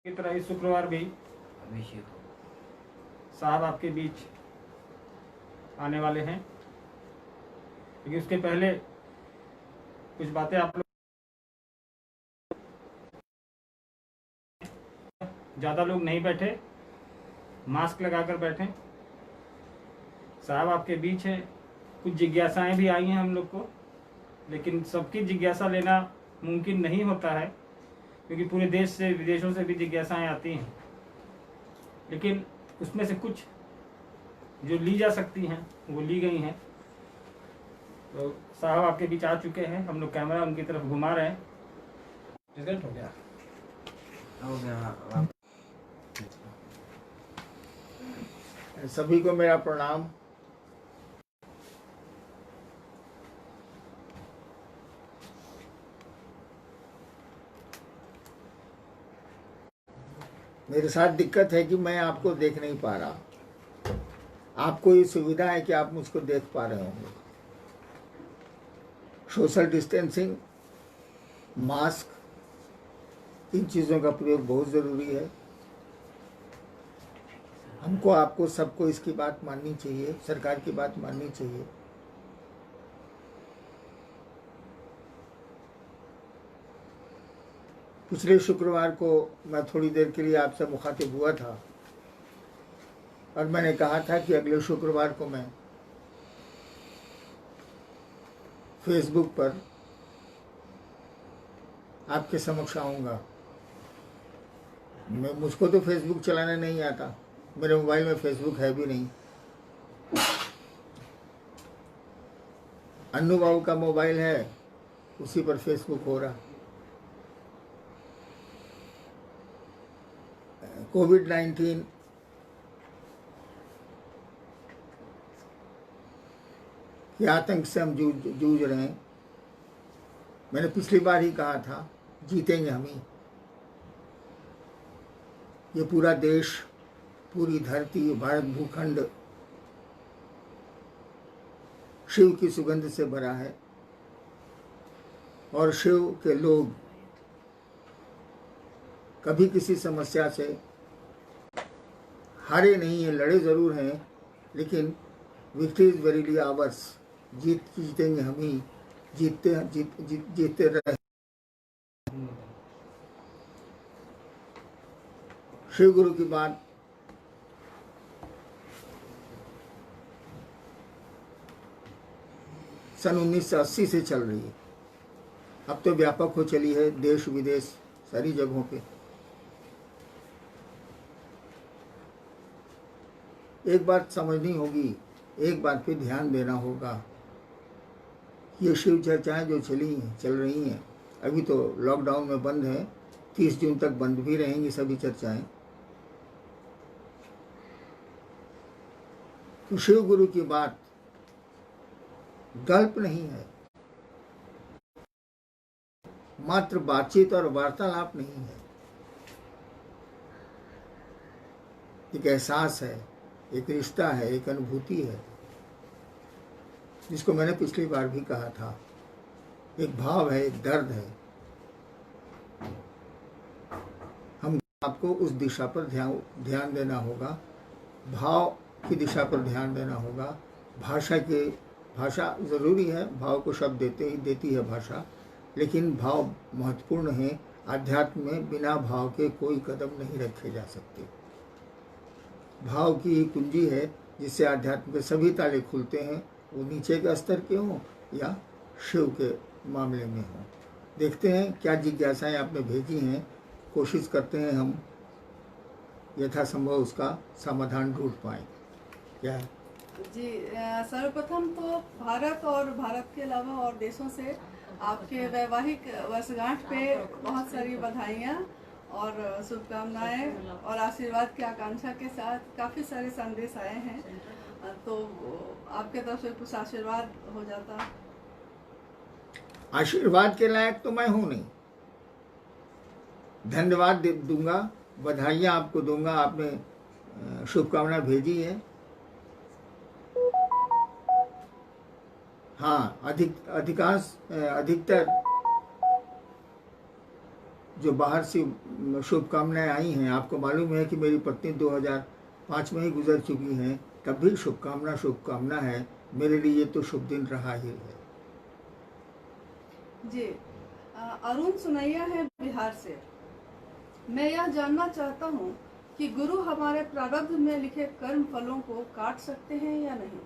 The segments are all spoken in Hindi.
की तरह इस शुक्रवार भी साहब आपके बीच आने वाले हैं, लेकिन उसके पहले कुछ बातें आप लोग ज़्यादा लोग नहीं बैठे, मास्क लगाकर बैठें। साहब आपके बीच है। कुछ जिज्ञासाएं भी आई हैं हम लोग को, लेकिन सबकी जिज्ञासा लेना मुमकिन नहीं होता है, क्योंकि पूरे देश से विदेशों से भी जिज्ञासाएं आती हैं। लेकिन उसमें से कुछ जो ली जा सकती हैं वो ली गई हैं। तो साहब आपके बीच आ चुके हैं, हम लोग कैमरा उनकी तरफ घुमा रहे हैं। रिजल्ट हो गया सभी को मेरा प्रणाम। मेरे साथ दिक्कत है कि मैं आपको देख नहीं पा रहा। आपको ये सुविधा है कि आप मुझको देख पा रहे होंगे। सोशल डिस्टेंसिंग, मास्क, इन चीज़ों का प्रयोग बहुत ज़रूरी है। हमको, आपको, सबको इसकी बात माननी चाहिए, सरकार की बात माननी चाहिए। पिछले शुक्रवार को मैं थोड़ी देर के लिए आपसे मुखातिब हुआ था और मैंने कहा था कि अगले शुक्रवार को मैं फेसबुक पर आपके समक्ष आऊँगा। मुझको तो फेसबुक चलाना नहीं आता, मेरे मोबाइल में फेसबुक है भी नहीं। अन्नू बाबू का मोबाइल है, उसी पर फेसबुक हो रहा। कोविड-19 के आतंक से हम जूझ रहे हैं। मैंने पिछली बार ही कहा था, जीतेंगे हम ही। ये पूरा देश, पूरी धरती, भारत भूखंड शिव की सुगंध से भरा है और शिव के लोग कभी किसी समस्या से हारे नहीं हैं, लड़े ज़रूर हैं, लेकिन विक्ट्री इज वेरीली आवर्स। जीतेंगे हम ही, जीतते रहे। शिव गुरु की बात सन 1980 से चल रही है। अब तो व्यापक हो चली है, देश विदेश सारी जगहों पे। एक बात समझनी होगी, एक बात पे ध्यान देना होगा। ये शिव चर्चाएं जो चल रही हैं, अभी तो लॉकडाउन में बंद है, 30 जून तक बंद भी रहेंगी सभी चर्चाएं। तो शिव गुरु की बात गल्प नहीं है, मात्र बातचीत और वार्तालाप नहीं है। एक एहसास है, एक रिश्ता है, एक अनुभूति है, जिसको मैंने पिछली बार भी कहा था। एक भाव है, एक दर्द है। हम आपको उस दिशा पर ध्यान देना होगा, भाव की दिशा पर ध्यान देना होगा। भाषा ज़रूरी है, भाव को शब्द देती है भाषा, लेकिन भाव महत्वपूर्ण है। आध्यात्म में बिना भाव के कोई कदम नहीं रखे जा सकते। भाव की ही कुंजी है जिससे आध्यात्म के सभी ताले खुलते हैं, वो नीचे के स्तर के हों या शिव के मामले में हों। देखते हैं क्या जिज्ञासाएं आपने भेजी हैं, कोशिश करते हैं हम यथासंभव उसका समाधान ढूंढ पाएँ। क्या जी, सर्वप्रथम तो भारत और भारत के अलावा और देशों से आपके वैवाहिक वर्षगांठ पे बहुत सारी बधाइयाँ और शुभकामनाएं और आशीर्वाद की आकांक्षा के साथ काफ़ी सारे संदेश आए हैं, तो आपके तरफ से कुछ आशीर्वाद हो जाता। आशीर्वाद के लायक तो मैं हूँ नहीं, धन्यवाद दूंगा, बधाइयाँ आपको दूंगा। आपने शुभकामना भेजी है। हाँ, अधिकतर जो बाहर से शुभकामनाएं आई हैं, आपको मालूम है कि मेरी पत्नी 2005 में ही गुजर चुकी हैं, तब भी शुभकामना है। मेरे लिए तो शुभ दिन रहा ही है। जी, अरुण सुनैया है बिहार से। मैं यह जानना चाहता हूँ कि गुरु हमारे प्रारब्ध में लिखे कर्म फलों को काट सकते हैं या नहीं।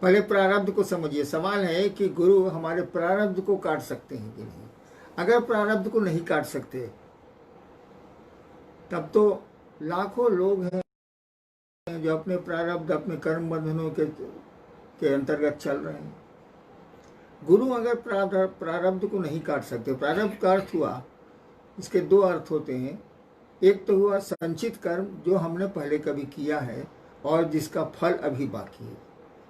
पहले प्रारब्ध को समझिए। सवाल है कि गुरु हमारे प्रारब्ध को काट सकते हैं कि नहीं। अगर प्रारब्ध को नहीं काट सकते तब तो लाखों लोग हैं जो अपने प्रारब्ध, अपने कर्म बंधनों के अंतर्गत चल रहे हैं। गुरु अगर प्रारब्ध को नहीं काट सकते, प्रारब्ध का अर्थ हुआ, इसके दो अर्थ होते हैं। एक तो हुआ संचित कर्म जो हमने पहले कभी किया है और जिसका फल अभी बाकी है।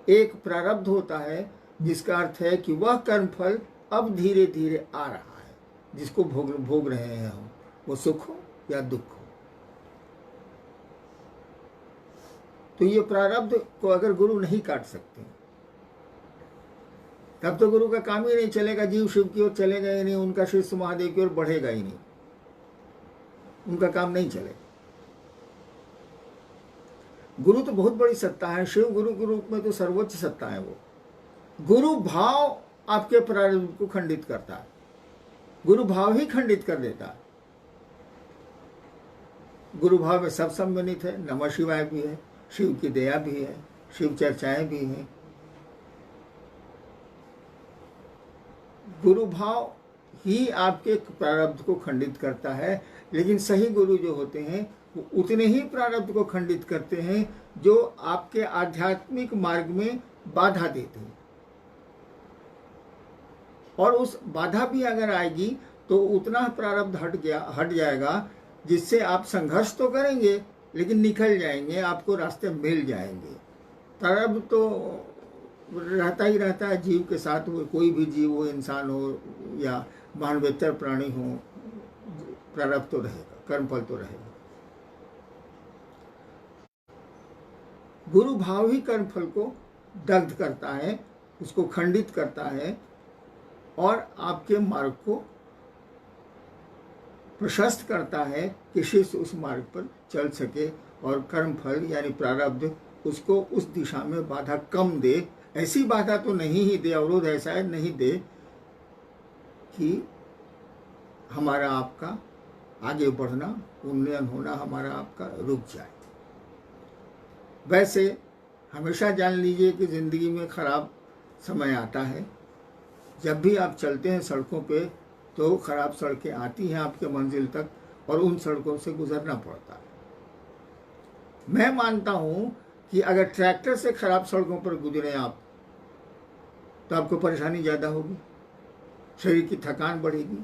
एक प्रारब्ध होता है जिसका अर्थ है कि वह कर्म फल अब धीरे धीरे आ रहा है, जिसको भोग रहे हैं हम, वो सुख हो या दुख हो। तो ये प्रारब्ध को अगर गुरु नहीं काट सकते तब तो गुरु का काम ही नहीं चलेगा। जीव शिव की ओर चलेगा ही नहीं, उनका शिष्य महादेव की ओर बढ़ेगा ही नहीं, उनका काम नहीं चलेगा। गुरु तो बहुत बड़ी सत्ता है, शिव गुरु के रूप में तो सर्वोच्च सत्ता है वो। गुरु भाव आपके प्रारब्ध को खंडित करता है, गुरु भाव ही खंडित कर देता है। गुरु भाव में सब सम्मिलित है, नमः शिवाय भी है, शिव की दया भी है, शिव चर्चाएं भी हैं। गुरु भाव ही आपके प्रारब्ध को खंडित करता है, लेकिन सही गुरु जो होते हैं वो उतने ही प्रारब्ध को खंडित करते हैं जो आपके आध्यात्मिक मार्ग में बाधा देते हैं। और उस बाधा भी अगर आएगी तो उतना प्रारब्ध हट जाएगा जिससे आप संघर्ष तो करेंगे लेकिन निकल जाएंगे, आपको रास्ते मिल जाएंगे। प्रारब्ध तो रहता ही रहता है जीव के साथ, वो कोई भी जीव हो, इंसान हो या मानवेतर प्राणी हो, प्रारब्ध तो रहेगा, कर्मफल तो रहेगा। गुरु भाव ही कर्मफल को दग्ध करता है, उसको खंडित करता है और आपके मार्ग को प्रशस्त करता है कि शिष्य उस मार्ग पर चल सके और कर्मफल यानी प्रारब्ध उसको उस दिशा में बाधा कम दे। ऐसी बाधा तो नहीं ही दे, अवरोध ऐसा है नहीं दे कि हमारा आपका आगे बढ़ना, उन्नयन होना हमारा आपका रुक जाए। वैसे हमेशा जान लीजिए कि ज़िंदगी में ख़राब समय आता है। जब भी आप चलते हैं सड़कों पे तो ख़राब सड़कें आती हैं आपके मंजिल तक और उन सड़कों से गुजरना पड़ता है। मैं मानता हूँ कि अगर ट्रैक्टर से ख़राब सड़कों पर गुजरें आप तो आपको परेशानी ज़्यादा होगी, शरीर की थकान बढ़ेगी।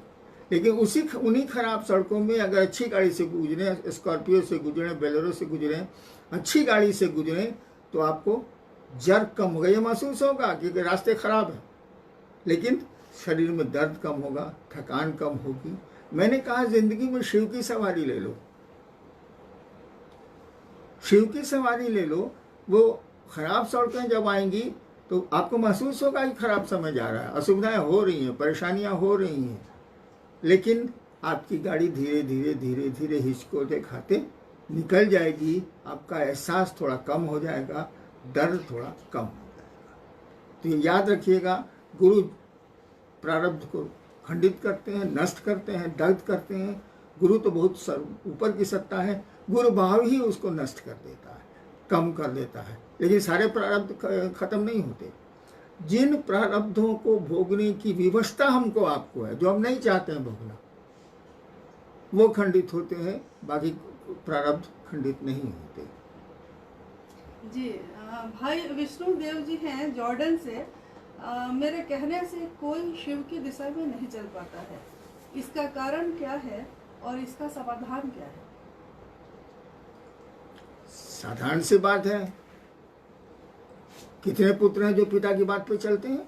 लेकिन उन्हीं खराब सड़कों में अगर अच्छी गाड़ी से गुजरें, स्कॉर्पियो से गुजरें, बोलेरो से गुजरें, अच्छी गाड़ी से गुजरें तो आपको जर्क कम होगा। ये महसूस होगा क्योंकि रास्ते खराब हैं, लेकिन शरीर में दर्द कम होगा, थकान कम होगी। मैंने कहा जिंदगी में शिव की सवारी ले लो, शिव की सवारी ले लो। वो खराब सड़कें जब आएंगी तो आपको महसूस होगा कि खराब समय जा रहा है, असुविधाएं हो रही हैं, परेशानियां हो रही हैं, लेकिन आपकी गाड़ी धीरे धीरे धीरे धीरे हिचकोटे खाते निकल जाएगी। आपका एहसास थोड़ा कम हो जाएगा, दर्द थोड़ा कम हो जाएगा। तो ये याद रखिएगा, गुरु प्रारब्ध को खंडित करते हैं, नष्ट करते हैं, दग्ध करते हैं। गुरु तो बहुत ऊपर की सत्ता है, गुरु भाव ही उसको नष्ट कर देता है, कम कर देता है। लेकिन सारे प्रारब्ध खत्म नहीं होते। जिन प्रारब्धों को भोगने की विवशता हमको आपको है, जो हम नहीं चाहते हैं भोगना, वो खंडित होते हैं, बाकी प्रारब्ध खंडित नहीं होते। जी, भाई विष्णु देव जी हैं जॉर्डन से। मेरे कहने से कोई शिव की दिशा में नहीं चल पाता है, इसका कारण क्या है और इसका समाधान क्या है? साधारण सी बात है, कितने पुत्र हैं जो पिता की बात पे चलते हैं?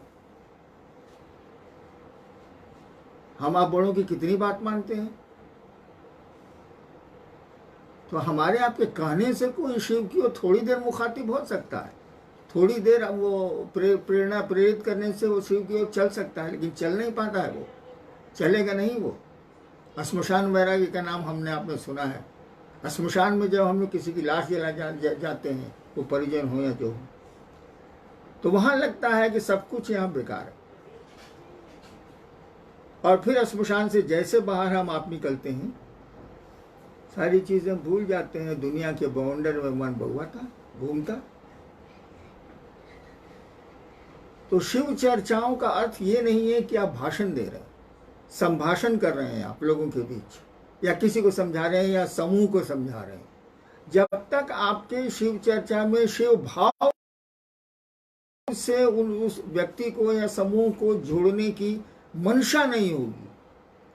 हम आप बड़ों की कितनी बात मानते हैं? तो हमारे आपके कहने से कोई शिव की ओर थोड़ी देर मुखातिब हो सकता है, थोड़ी देर वो प्रेरणा प्रेरित करने से वो शिव की ओर चल सकता है, लेकिन चल नहीं पाता है वो। चलेगा नहीं वो। श्मशान वैरागी का नाम हमने आपने सुना है। श्मशान में जब हम लोग किसी की लाश जला जाते हैं, वो परिजन हो या जो हो, तो वहां लगता है कि सब कुछ यहाँ बेकार है। और फिर श्मशान से जैसे बाहर हम आप निकलते हैं, सारी चीजें भूल जाते हैं। दुनिया के बवंडर में मन बहुआता घूमता। तो शिव चर्चाओं का अर्थ ये नहीं है कि आप भाषण दे रहे हैं, संभाषण कर रहे हैं आप लोगों के बीच, या किसी को समझा रहे हैं या समूह को समझा रहे हैं। जब तक आपके शिव चर्चा में शिव भाव से उस व्यक्ति को या समूह को जोड़ने की मंशा नहीं होगी,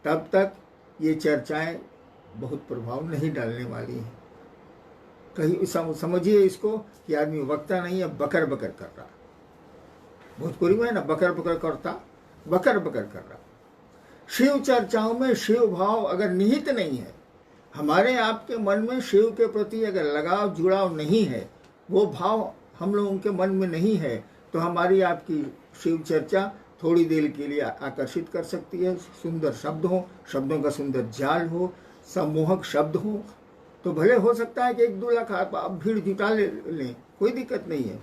तब तक ये चर्चाएं बहुत प्रभाव नहीं डालने वाली हैं। कहीं समझिए इसको कि आदमी वक्ता नहीं है, बकर बकर कर रहा। भोजपुरी में है ना, बकर बकर करता, बकर बकर कर रहा। शिव चर्चाओं में शिव भाव अगर निहित नहीं है, हमारे आपके मन में शिव के प्रति अगर लगाव जुड़ाव नहीं है, वो भाव हम लोगों के मन में नहीं है, तो हमारी आपकी शिव चर्चा थोड़ी देर के लिए आकर्षित कर सकती है। सुंदर शब्द हो, शब्दों का सुंदर जाल हो, सम्मोहक शब्द हो, तो भले हो सकता है कि 1-2 लाख आप भीड़ जुटा लें, कोई दिक्कत नहीं है।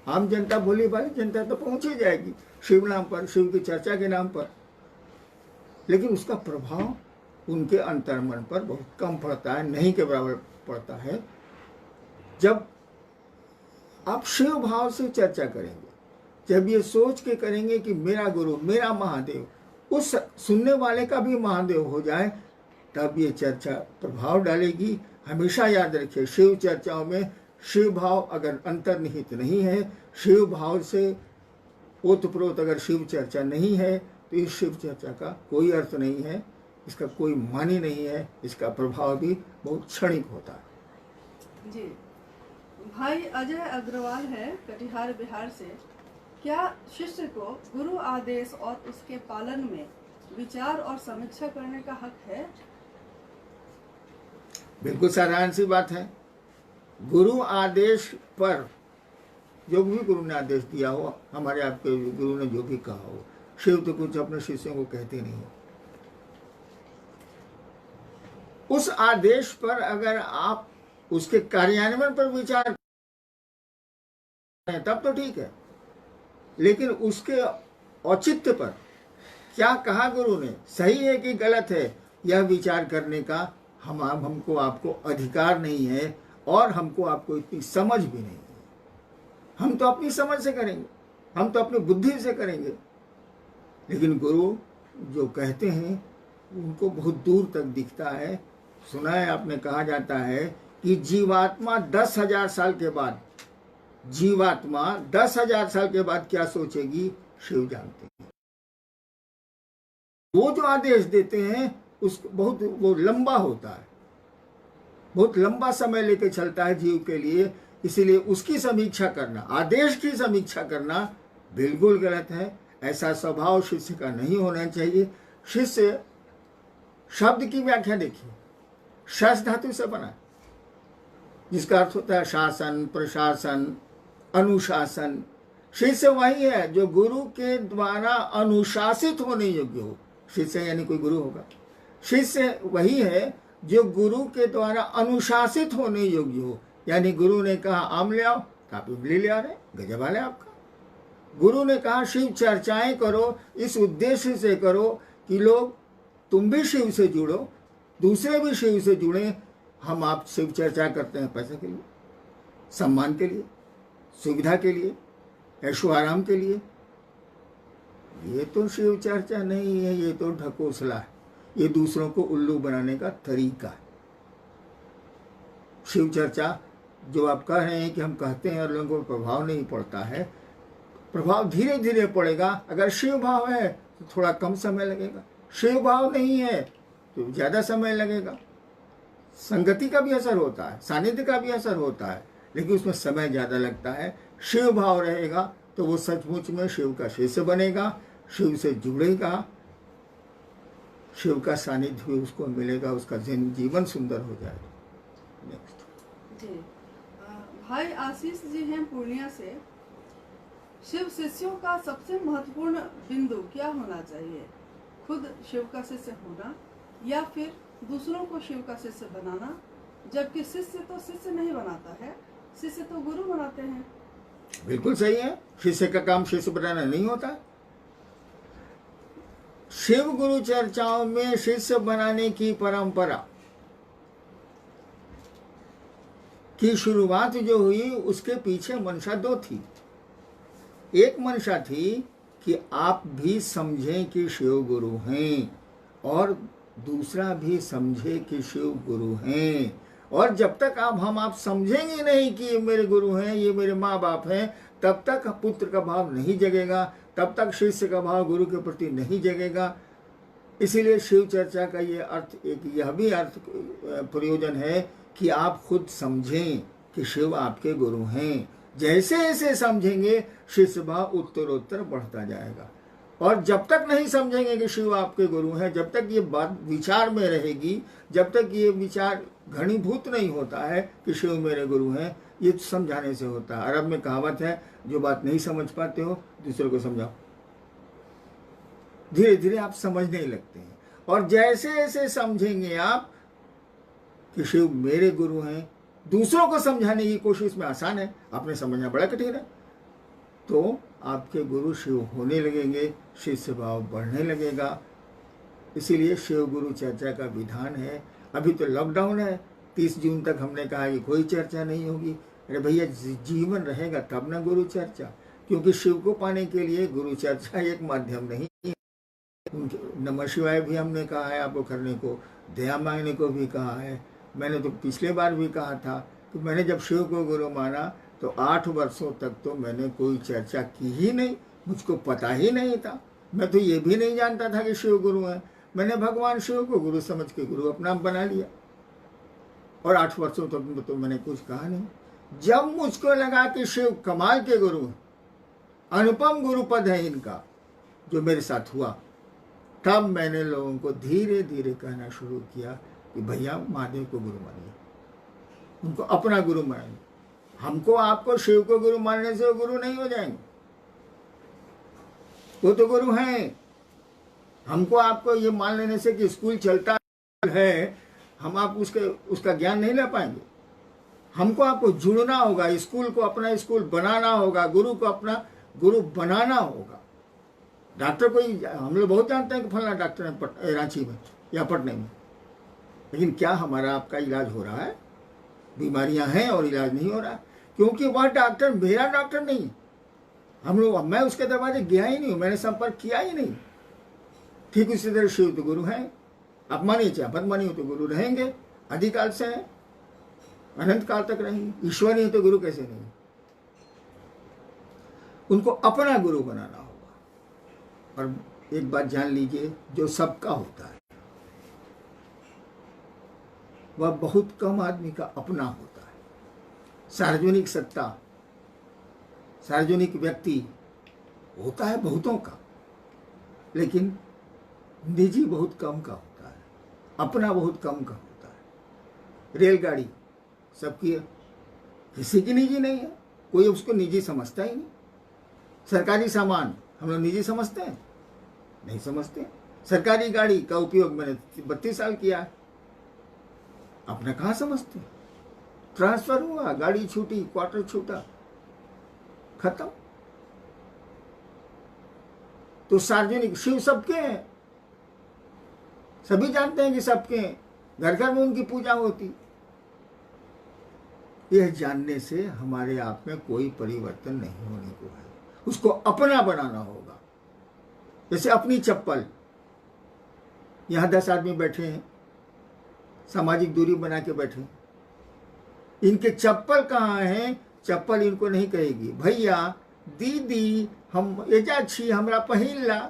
आम जनता, भोली भाली जनता तो पहुंच ही जाएगी शिव नाम पर, शिव की चर्चा के नाम पर, लेकिन उसका प्रभाव उनके अंतर्मन पर बहुत कम पड़ता है, नहीं के बराबर पड़ता है। जब आप शिव भाव से चर्चा करेंगे, जब ये सोच के करेंगे कि मेरा गुरु, मेरा महादेव, उस सुनने वाले का भी महादेव हो जाए, तब ये चर्चा प्रभाव डालेगी। हमेशा याद रखिए, शिव चर्चाओं में शिव भाव अगर अंतर्निहित नहीं है, शिव भाव से ओतप्रोत अगर शिव चर्चा नहीं है, तो इस शिव चर्चा का कोई अर्थ नहीं है, इसका कोई मानी नहीं है, इसका प्रभाव भी बहुत क्षणिक होता है। जी, भाई अजय अग्रवाल है कटिहार बिहार से। क्या शिष्य को गुरु आदेश और उसके पालन में विचार और समीक्षा करने का हक है? बिल्कुल साधारण सी बात है। गुरु आदेश पर जो भी गुरु ने आदेश दिया हो, हमारे आपके गुरु ने जो भी कहा हो, शिव तो कुछ अपने शिष्यों को कहते नहीं है। उस आदेश पर अगर आप उसके कार्यान्वयन पर विचार करें तब तो ठीक है, लेकिन उसके औचित्य पर क्या कहा गुरु ने, सही है कि गलत है, यह विचार करने का हमको आपको अधिकार नहीं है, और हमको आपको इतनी समझ भी नहीं है। हम तो अपनी समझ से करेंगे, हम तो अपनी बुद्धि से करेंगे, लेकिन गुरु जो कहते हैं उनको बहुत दूर तक दिखता है। सुना है आपने, कहा जाता है कि जीवात्मा 10,000 साल के बाद, जीवात्मा 10,000 साल के बाद क्या सोचेगी, शिव जानते हैं। वो जो आदेश देते हैं उसको बहुत वो लंबा होता है, बहुत लंबा समय लेके चलता है जीव के लिए, इसीलिए उसकी समीक्षा करना, आदेश की समीक्षा करना बिल्कुल गलत है। ऐसा स्वभाव शिष्य का नहीं होना चाहिए। शिष्य शब्द की व्याख्या देखिए, शस धातु से बना, जिसका अर्थ होता है शासन, प्रशासन, अनुशासन। शिष्य वही है जो गुरु के द्वारा अनुशासित होने योग्य हो। शिष्य यानी कोई गुरु होगा। शिष्य वही है जो गुरु के द्वारा अनुशासित होने योग्य हो, यानी गुरु ने कहा आम ले आओ, आप इमली ले आ रहे, गजब वाले आपका। गुरु ने कहा शिव चर्चाएं करो, इस उद्देश्य से करो कि लोग, तुम भी शिव से जुड़ो, दूसरे भी शिव से जुड़े। हम आप शिव चर्चा करते हैं पैसे के लिए, सम्मान के लिए, सुविधा के लिए, ऐशो आराम के लिए। ये तो शिव चर्चा नहीं है, ये तो ढकोसला है, ये दूसरों को उल्लू बनाने का तरीका है। शिव चर्चा जो आप कह रहे हैं कि हम कहते हैं और लोगों को प्रभाव नहीं पड़ता है, प्रभाव धीरे धीरे पड़ेगा। अगर शिव भाव है तो थोड़ा कम समय लगेगा, शिव भाव नहीं है तो ज़्यादा समय लगेगा। संगति का भी असर होता है, सानिध्य का भी असर होता है, लेकिन उसमें समय ज़्यादा लगता है। शिव भाव रहेगा तो वो सचमुच में शिव का शिष्य बनेगा, शिव से जुड़ेगा, शिव का सानिध्य भी उसको मिलेगा, उसका जीवन सुंदर हो जाएगा। नेक्स्ट जी, भाई आशीष जी हैं पूर्णिया से। शिव शिष्यों का सबसे महत्वपूर्ण बिंदु क्या होना चाहिए? खुद शिव का शिष्य होना या फिर दूसरों को शिव का शिष्य बनाना, जबकि शिष्य तो शिष्य नहीं बनाता है, शिष्य तो गुरु बनाते हैं। बिल्कुल सही है, शिष्य का काम शिष्य बनाना नहीं होता। शिव गुरु चर्चाओं में शिष्य बनाने की परंपरा की शुरुआत जो हुई उसके पीछे मंशा दो थी। एक मंशा थी कि आप भी समझें कि शिव गुरु हैं, और दूसरा भी समझे कि शिव गुरु हैं। और जब तक आप समझेंगे नहीं कि ये मेरे गुरु हैं, ये मेरे माँ बाप हैं, तब तक पुत्र का भाव नहीं जगेगा, तब तक शिष्य का भाव गुरु के प्रति नहीं जगेगा। इसीलिए शिव चर्चा का ये अर्थ, एक यह भी अर्थ प्रयोजन है कि आप खुद समझें कि शिव आपके गुरु हैं। जैसे जैसे समझेंगे शिष्य भाव उत्तरोत्तर बढ़ता जाएगा। और जब तक नहीं समझेंगे कि शिव आपके गुरु हैं, जब तक ये बात विचार में रहेगी, जब तक ये विचार घनीभूत नहीं होता है कि शिव मेरे गुरु हैं, ये समझाने से होता है। अरब में कहावत है, जो बात नहीं समझ पाते हो दूसरों को समझाओ। धीरे धीरे आप समझने लगते हैं, और जैसे जैसे समझेंगे आप कि शिव मेरे गुरु हैं, दूसरों को समझाने की कोशिश में आसान है, आपने समझना बड़ा कठिन है, तो आपके गुरु शिव होने लगेंगे, शिष्य भाव बढ़ने लगेगा। इसीलिए शिव गुरु चर्चा का विधान है। अभी तो लॉकडाउन है, 30 जून तक हमने कहा कि कोई चर्चा नहीं होगी। अरे भैया, जीवन रहेगा तब ना गुरु चर्चा, क्योंकि शिव को पाने के लिए गुरु चर्चा एक माध्यम नहीं है। नमः शिवाय भी हमने कहा है आपको करने को, दया मांगने को भी कहा है। मैंने तो पिछले बार भी कहा था कि मैंने जब शिव को गुरु माना तो 8 वर्षों तक तो मैंने कोई चर्चा की ही नहीं, मुझको पता ही नहीं था। मैं तो ये भी नहीं जानता था कि शिव गुरु है। मैंने भगवान शिव को गुरु समझ के गुरु अपना बना लिया, और 8 वर्षों तक तो मैंने कुछ कहा नहीं। जब मुझको लगा कि शिव कमाल के गुरु हैं, अनुपम गुरु पद है इनका, जो मेरे साथ हुआ, तब मैंने लोगों को धीरे धीरे कहना शुरू किया कि भैया महादेव को गुरु मानिए, उनको अपना गुरु मानिए। हमको आपको शिव को गुरु मानने से वो गुरु नहीं हो जाएंगे, वो तो गुरु हैं। हमको आपको ये मान लेने से कि स्कूल चलता है, हम आप उसका ज्ञान नहीं ले पाएंगे। हमको आपको जुड़ना होगा, स्कूल को अपना स्कूल बनाना होगा, गुरु को अपना गुरु बनाना होगा। डॉक्टर कोई, हम लोग बहुत जानते हैं कि फलाना डॉक्टर है रांची में या पटना में, लेकिन क्या हमारा आपका इलाज हो रहा है? बीमारियां हैं और इलाज नहीं हो रहा, क्योंकि वह डॉक्टर मेरा डॉक्टर नहीं। मैं उसके दरवाजे गया ही नहीं, मैंने संपर्क किया ही नहीं। ठीक उसी तरह शिव तो गुरु हैं, आप मानिए चाहे मत मानिए, तो गुरु रहेंगे, अधिकाल से हैं, अनंत काल तक रहेंगे। ईश्वर नहीं तो गुरु कैसे नहीं? उनको अपना गुरु बनाना होगा। और एक बात जान लीजिए, जो सबका होता है वह बहुत कम आदमी का अपना होता है। सार्वजनिक सत्ता, सार्वजनिक व्यक्ति होता है बहुतों का, लेकिन निजी बहुत कम का होता है, अपना बहुत कम का होता है। रेलगाड़ी सबकी है, किसी की निजी नहीं है, कोई उसको निजी समझता ही नहीं। सरकारी सामान हम लोग निजी समझते हैं? नहीं समझते। सरकारी गाड़ी का उपयोग मैंने 32 साल किया है, अपना कहाँ समझते? ट्रांसफर हुआ, गाड़ी छूटी, क्वार्टर छूटा, खत्म। तो सार्वजनिक शिव सबके हैं, सभी जानते हैं कि सबके हैं, घर घर में उनकी पूजा होती। यह जानने से हमारे आप में कोई परिवर्तन नहीं होने को है, उसको अपना बनाना होगा। जैसे अपनी चप्पल, यहां 10 आदमी बैठे हैं, सामाजिक दूरी बना के बैठे, इनके चप्पल कहाँ हैं? चप्पल इनको नहीं कहेगी भैया दीदी हम एजा छी हमरा पहिनला,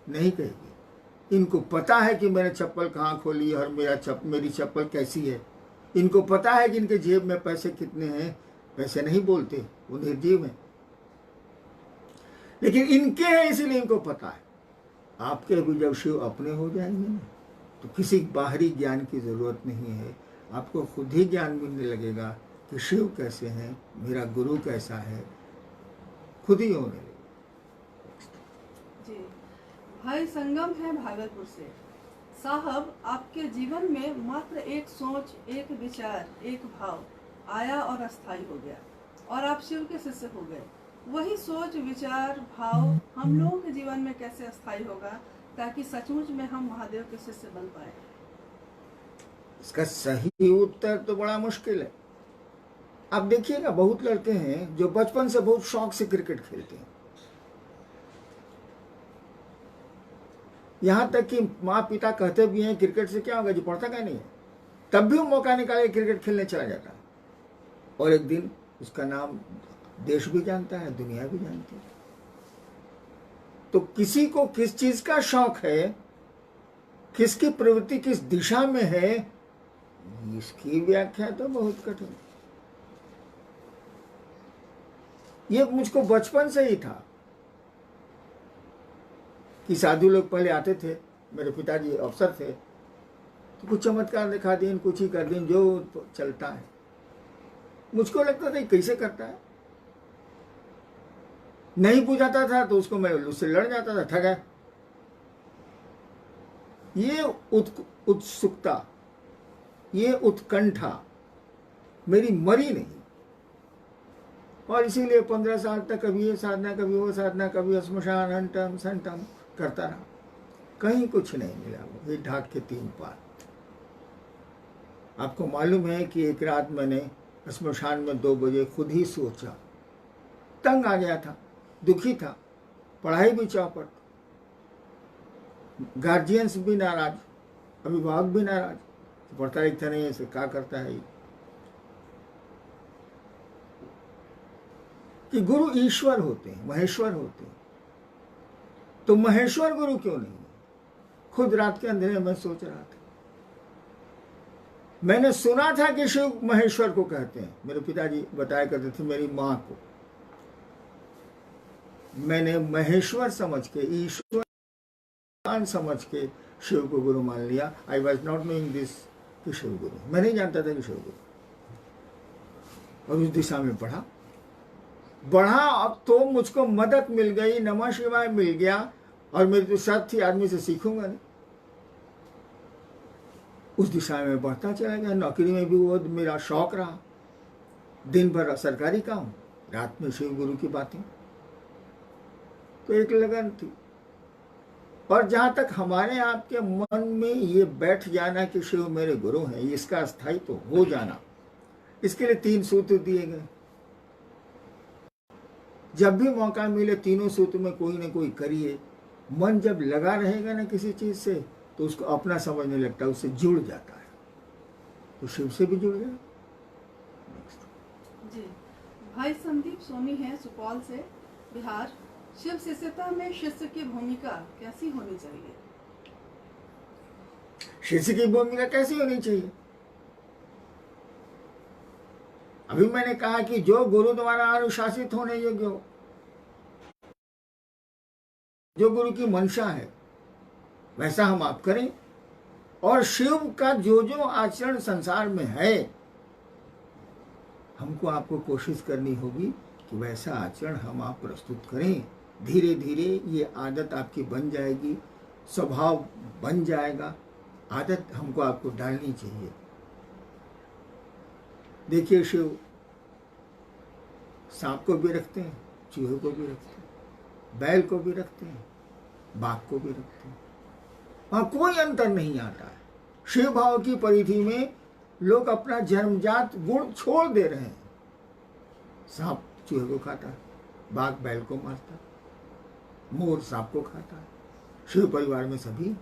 नहीं कहेगी। इनको पता है कि मैंने चप्पल कहाँ खोली और मेरी चप्पल कैसी है। इनको पता है कि इनके जेब में पैसे कितने हैं, पैसे नहीं बोलते, वो निर्जीव हैं, लेकिन इनके हैं इसीलिए इनको पता है। आपके भी जब शिव अपने हो जाएंगे ना, तो किसी बाहरी ज्ञान की जरूरत नहीं है, आपको खुद ही ज्ञान मिलने लगेगा कि शिव कैसे हैं, मेरा गुरु कैसा है, खुद ही होने लगेगा। जी, भाई संगम है भागलपुर से। साहब, आपके जीवन में मात्र एक सोच, एक विचार, एक भाव आया और अस्थायी हो गया और आप शिव के शिष्य हो गए। वही सोच, विचार, भाव हम लोगों के जीवन में कैसे अस्थायी होगा ताकि सचमुच में हम महादेव के शिष्य बन पाए? इसका सही उत्तर तो बड़ा मुश्किल है। आप देखिएगा, बहुत लड़के हैं जो बचपन से बहुत शौक से क्रिकेट खेलते हैं, यहां तक कि माँ पिता कहते भी हैं क्रिकेट से क्या होगा, जो पढ़ता क्या नहीं है, तब भी वो मौका निकाले क्रिकेट खेलने चला जाता है और एक दिन उसका नाम देश भी जानता है, दुनिया भी जानती है। तो किसी को किस चीज का शौक है, किसकी प्रवृत्ति किस दिशा में है, इसकी व्याख्या तो बहुत कठिन। ये मुझको बचपन से ही था कि साधु लोग पहले आते थे, मेरे पिताजी अफसर थे, तो कुछ चमत्कार दिखा दें, कुछ ही कर दें, जो चलता है। मुझको लगता था कैसे करता है, नहीं बुझाता था तो उसको मैं उससे लड़ जाता था, ठगा। ये उत्सुकता, ये उत्कंठा मेरी मरी नहीं, और इसीलिए 15 साल तक कभी ये साधना, कभी वो साधना, कभी श्मशान, हंटम संटम करता रहा। कहीं कुछ नहीं मिला, वो ये ढाक के 3 पार। आपको मालूम है कि एक रात मैंने श्मशान में 2 बजे खुद ही सोचा, तंग आ गया था, दुखी था, पढ़ाई भी चौपट, गार्जियंस भी नाराज, अभिभावक भी नाराज, पढ़ता लिखता नहीं है, क्या करता है। कि गुरु ईश्वर होते हैं, महेश्वर होते हैं, तो महेश्वर गुरु क्यों नहीं? खुद रात के अंधेरे में सोच रहा था। मैंने सुना था कि शिव महेश्वर को कहते हैं, मेरे पिताजी बताया करते थे मेरी मां को। मैंने महेश्वर समझ के, ईश्वर समझ के शिव को गुरु मान लिया। I was not knowing this कि शिव गुरु, मैं नहीं जानता था कि शिव गुरु, और उस दिशा में बढ़ा। अब तो मुझको मदद मिल गई, नमः शिवाय मिल गया, और मेरी तो शर्त थी आदमी से सीखूंगा नहीं। उस दिशा में बढ़ता चला गया। नौकरी में भी वो मेरा शौक रहा, दिन भर सरकारी काम, रात में शिव गुरु की बातें, तो एक लगन थी। और जहां तक हमारे आपके मन में ये बैठ जाना कि शिव मेरे गुरु हैं, इसका स्थायित्व तो हो जाना, इसके लिए 3 सूत्र दिए गए। जब भी मौका मिले तीनों सूत्र में कोई ना कोई करिए। मन जब लगा रहेगा ना किसी चीज से, तो उसको अपना समझने लगता है, उससे जुड़ जाता है, तो शिव से भी जुड़ गया। जी, भाई संदीप सोनी है सुपौल से, बिहार। शिव शिष्यता में शिष्य की भूमिका कैसी होनी चाहिए? शिष्य की भूमिका कैसी होनी चाहिए? अभी मैंने कहा कि जो गुरु द्वारा अनुशासित होने योग्य हो, जो गुरु की मंशा है, वैसा हम आप करें। और शिव का जो जो आचरण संसार में है, हमको आपको कोशिश करनी होगी कि वैसा आचरण हम आप प्रस्तुत करें। धीरे धीरे ये आदत आपकी बन जाएगी, स्वभाव बन जाएगा। आदत हमको आपको डालनी चाहिए। देखिए, शिव सांप को भी रखते हैं, चूहे को भी रखते हैं, बैल को भी रखते हैं, बाघ को भी रखते हैं, वहां कोई अंतर नहीं आता है। शिव भाव की परिधि में लोग अपना जन्मजात गुण छोड़ दे रहे हैं। सांप चूहे को खाता है, बाघ बैल को मारता है, मोर सांप को खाता है, शिव परिवार में सभी।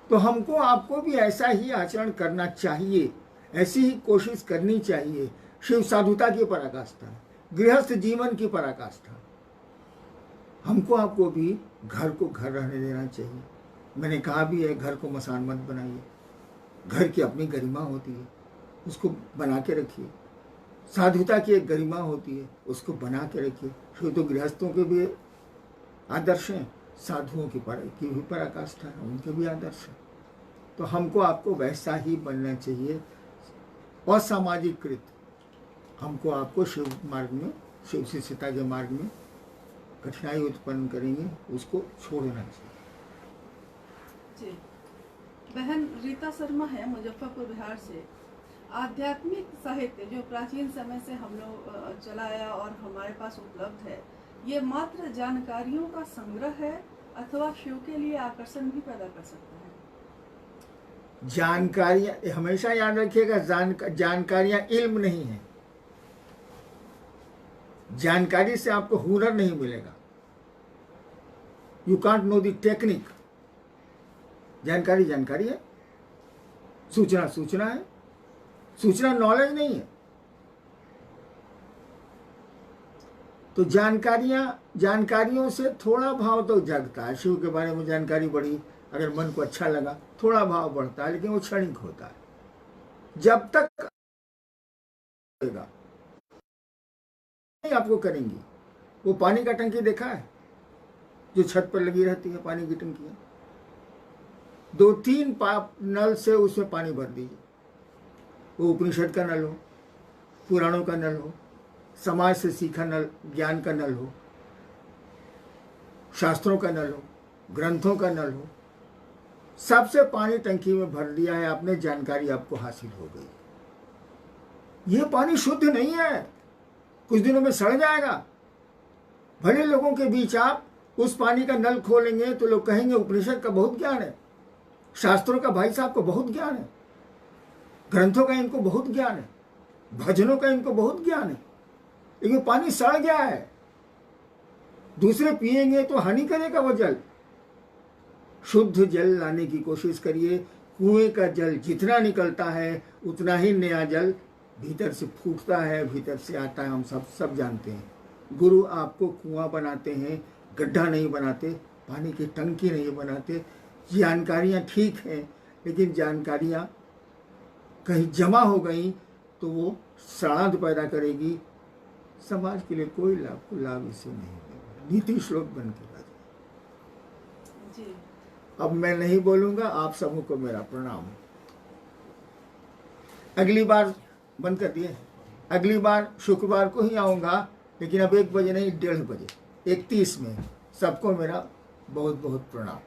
तो हमको आपको भी ऐसा ही आचरण करना चाहिए, ऐसी ही कोशिश करनी चाहिए। शिव साधुता की पराकाष्ठा, गृहस्थ जीवन की पराकाष्ठा। हमको आपको भी घर को घर रहने देना चाहिए। मैंने कहा भी है, घर को मसान मत बनाइए। घर की अपनी गरिमा होती है, उसको बना के रखिए। साधुता की एक गरिमा होती है, उसको बना के रखिए। शिव तो गृहस्थों के भी आदर्श हैं, साधुओं की भी पराकाष्ठा है, उनके भी आदर्श हैं। तो हमको आपको वैसा ही बनना चाहिए। असामाजिक कृत हमको आपको शिव मार्ग में, शिव शिष्यता के मार्ग में कठिनाई उत्पन्न करेंगे उसको छोड़ना चाहिए। जी, बहन रीता शर्मा है मुजफ्फरपुर बिहार से। आध्यात्मिक साहित्य जो प्राचीन समय से हम लोग चला आया और हमारे पास उपलब्ध है, ये मात्र जानकारियों का संग्रह है अथवा शिव के लिए आकर्षण भी पैदा कर सकता है? जानकारियां हमेशा याद रखिएगा, जानकारियां इल्म नहीं है। जानकारी से आपको हुनर नहीं मिलेगा। You can't know the technique. जानकारी जानकारी है, सूचना सूचना है, सूचना नॉलेज नहीं है। तो जानकारियों से थोड़ा भाव तो जगता है। शिव के बारे में जानकारी बढ़ी, अगर मन को अच्छा लगा थोड़ा भाव बढ़ता है, लेकिन वो क्षणिक होता है। जब तक आपको करेंगी। वो पानी का टंकी देखा है जो छत पर लगी रहती है, पानी की टंकी, 2-3 नल से उसमें पानी भर दीजिए। वो उपनिषद का नल हो, पुराणों का नल हो, समाज से सीखा नल, ज्ञान का नल हो, शास्त्रों का नल हो, ग्रंथों का नल हो, सबसे पानी टंकी में भर दिया है आपने, जानकारी आपको हासिल हो गई। ये पानी शुद्ध नहीं है, कुछ दिनों में सड़ जाएगा। भले लोगों के बीच आप उस पानी का नल खोलेंगे तो लोग कहेंगे उपनिषद का बहुत ज्ञान है, शास्त्रों का भाई साहब को बहुत ज्ञान है, ग्रंथों का इनको बहुत ज्ञान है, भजनों का इनको बहुत ज्ञान है, लेकिन पानी सड़ गया है। दूसरे पिएंगे तो हानि करेगा वो जल। शुद्ध जल लाने की कोशिश करिए। कुएं का जल जितना निकलता है उतना ही नया जल भीतर से फूटता है, भीतर से आता है। हम सब जानते हैं। गुरु आपको कुआं बनाते हैं, गड्ढा नहीं बनाते, पानी की टंकी नहीं बनाते। जानकारियाँ ठीक हैं, लेकिन जानकारियाँ कहीं जमा हो गई तो वो सड़ांध पैदा करेगी। समाज के लिए कोई लाभ इससे नहीं होगा। नीति श्लोक बन के बात। जी, अब मैं नहीं बोलूंगा। आप सबों को मेरा प्रणाम। अगली बार बंद कर दिए, अगली बार शुक्रवार को ही आऊंगा, लेकिन अब 1 बजे नहीं, 1:30 बजे, 31 में। सबको मेरा बहुत बहुत प्रणाम।